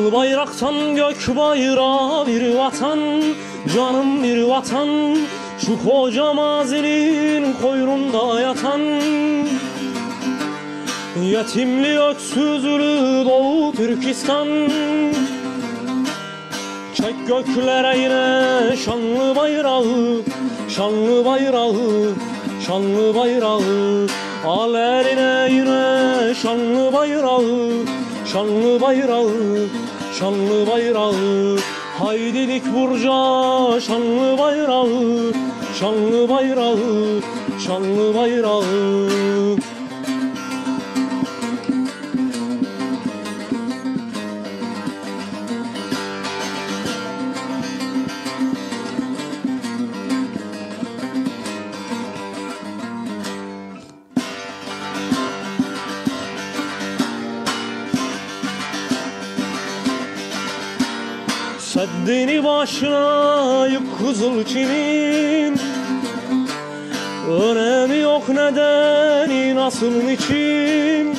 Al bayraktan gök bayrağı bir vatan, canım bir vatan, şu koca mazinin koynunda yatan. Yetimli öksüzlü Doğu Türkistan, çek göklere yine şanlı bayrağı, şanlı bayrağı, şanlı bayrağı. Al eline yine şanlı bayrağı, şanlı bayrağı, şanlı bayrağı. Haydi dik burca şanlı bayrağı, şanlı bayrağı, şanlı bayrağı. Seddini başına yık kızıl çimin, önemi yok nedeni nasıl niçin.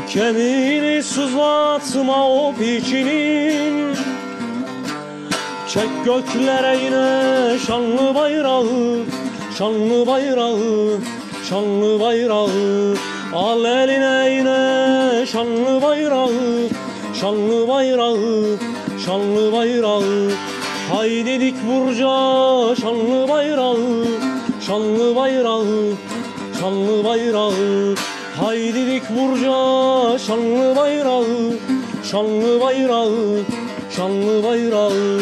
Kemiğini sızlatma o piçinin, çek göklere yine şanlı bayrağı, şanlı bayrağı, şanlı bayrağı. Al eline yine şanlı bayrağı, şanlı bayrağı, şanlı bayrağı. Haydi dik burca şanlı bayrağı, şanlı bayrağı, şanlı bayrağı. Haydi dik burca şanlı bayrağı, şanlı bayrağı, şanlı bayrağı.